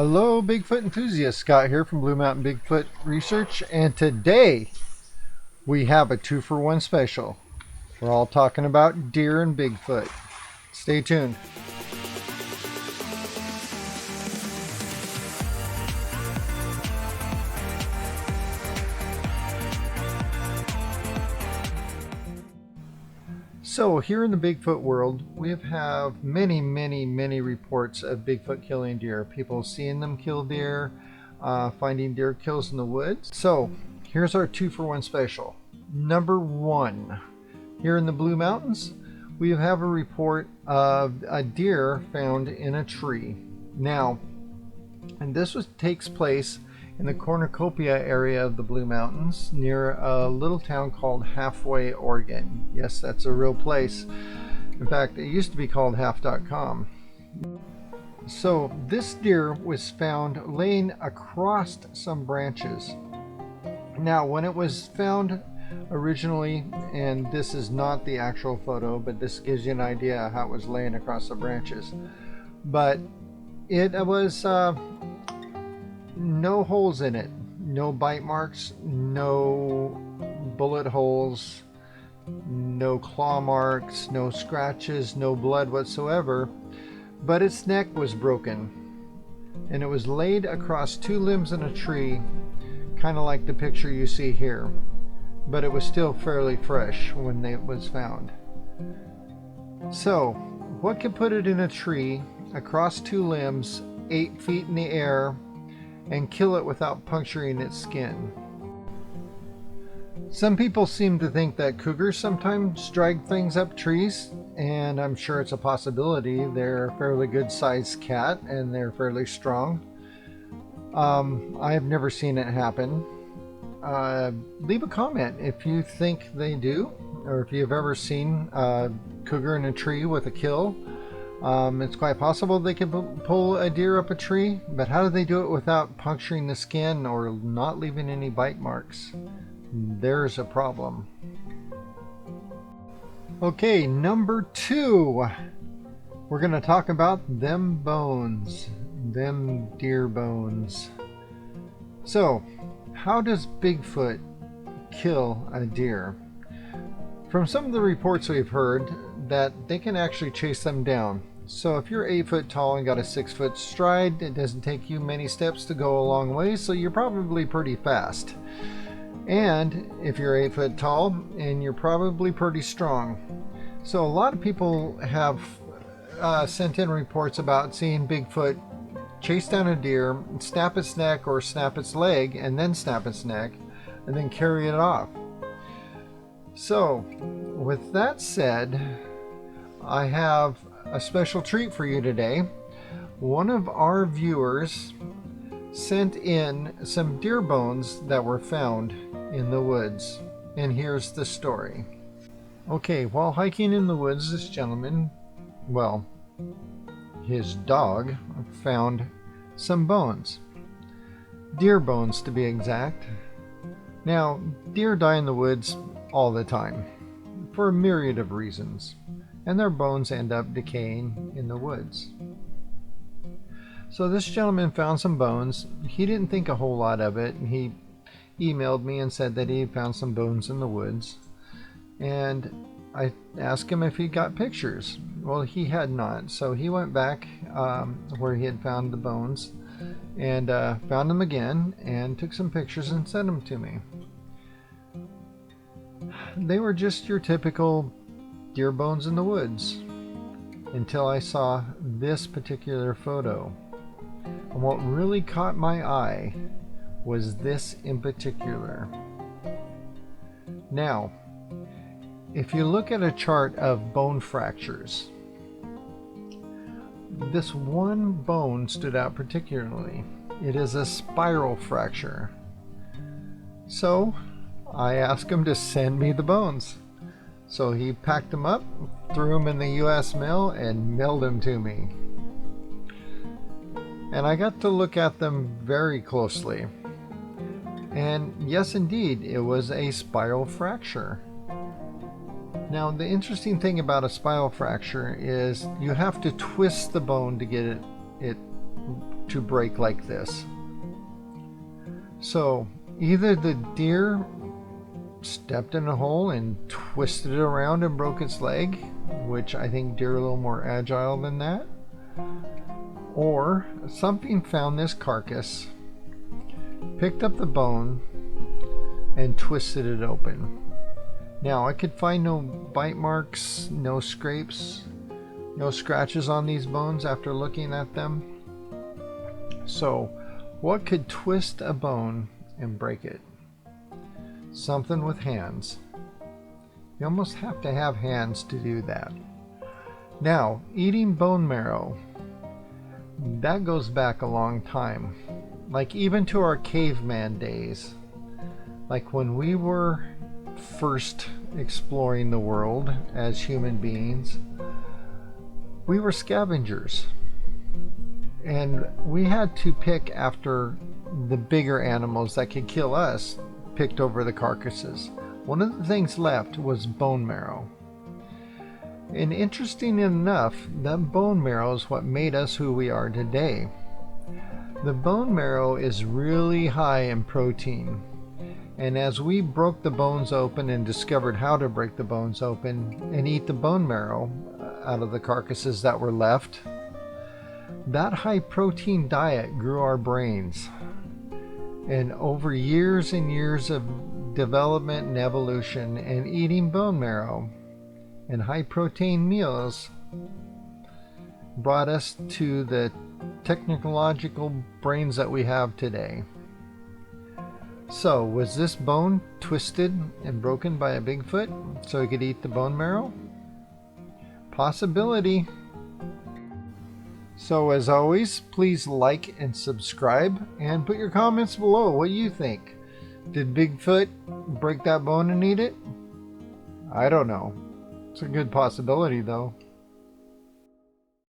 Hello, Bigfoot enthusiasts. Scott here from Blue Mountain Bigfoot Research, and today we have a 2-for-1 special. We're all talking about deer and Bigfoot. Stay tuned. So here in the Bigfoot world, we have many reports of Bigfoot killing deer. People seeing them kill deer, finding deer kills in the woods. So here's our 2-for-1 special. Number 1, here in the Blue Mountains, we have a report of a deer found in a tree. Now, and this takes place in the Cornucopia area of the Blue Mountains near a little town called Halfway, Oregon. Yes, that's a real place. In fact, it used to be called half.com. So this deer was found laying across some branches. Now, when it was found originally, and this is not the actual photo, but this gives you an idea of how it was laying across the branches, but it was no holes in it, no bite marks, no bullet holes, no claw marks, no scratches, no blood whatsoever, but its neck was broken, and it was laid across 2 limbs in a tree, kind of like the picture you see here, but it was still fairly fresh when it was found. So what could put it in a tree across 2 limbs 8 feet in the air and kill it without puncturing its skin? Some people seem to think that cougars sometimes drag things up trees, and I'm sure it's a possibility. They're a fairly good sized cat and they're fairly strong. I have never seen it happen. Leave a comment if you think they do, or if you've ever seen a cougar in a tree with a kill. It's quite possible they can pull a deer up a tree, but how do they do it without puncturing the skin or not leaving any bite marks? There's a problem. Okay, number 2. We're going to talk about them bones, them deer bones. So, how does Bigfoot kill a deer? From some of the reports we've heard, that they can actually chase them down. So if you're 8 foot tall and got a 6 foot stride, it doesn't take you many steps to go a long way, so you're probably pretty fast. And if you're 8 foot tall, and you're probably pretty strong. So a lot of people have sent in reports about seeing Bigfoot chase down a deer, snap its neck or snap its leg, and then snap its neck, and then carry it off. So with that said, I have a special treat for you today. One of our viewers sent in some deer bones that were found in the woods, and here's the story. Okay, while hiking in the woods, this gentleman, well, his dog, found some bones. Deer bones, to be exact. Now, deer die in the woods all the time for a myriad of reasons, and their bones end up decaying in the woods. So this gentleman found some bones. He didn't think a whole lot of it. He emailed me and said that he found some bones in the woods, and I asked him if he got pictures. Well, he had not, so he went back where he had found the bones and found them again and took some pictures and sent them to me. They were just your typical deer bones in the woods until I saw this particular photo. And what really caught my eye was this in particular. Now, if you look at a chart of bone fractures, this one bone stood out particularly. It is a spiral fracture. So I asked him to send me the bones. So he packed them up, threw them in the US mail, and mailed them to me. And I got to look at them very closely. And yes, indeed, it was a spiral fracture. Now, the interesting thing about a spiral fracture is you have to twist the bone to get it to break like this. So either the deer stepped in a hole and twisted it around and broke its leg, which I think deer are a little more agile than that, or something found this carcass, picked up the bone, and twisted it open. Now, I could find no bite marks, no scrapes, no scratches on these bones after looking at them. So, what could twist a bone and break it? Something with hands. You almost have to have hands to do that. Now, eating bone marrow, that goes back a long time. Like even to our caveman days. Like when we were first exploring the world as human beings, we were scavengers. And we had to pick after the bigger animals that could kill us, picked over the carcasses. One of the things left was bone marrow. And interesting enough, that bone marrow is what made us who we are today. The bone marrow is really high in protein. And as we broke the bones open and discovered how to break the bones open and eat the bone marrow out of the carcasses that were left, that high protein diet grew our brains. And over years and years of development and evolution and eating bone marrow and high protein meals brought us to the technological brains that we have today. So, was this bone twisted and broken by a Bigfoot so he could eat the bone marrow? Possibility. So, as always, please like and subscribe and put your comments below. What do you think? Did Bigfoot break that bone and eat it? I don't know. It's a good possibility, though.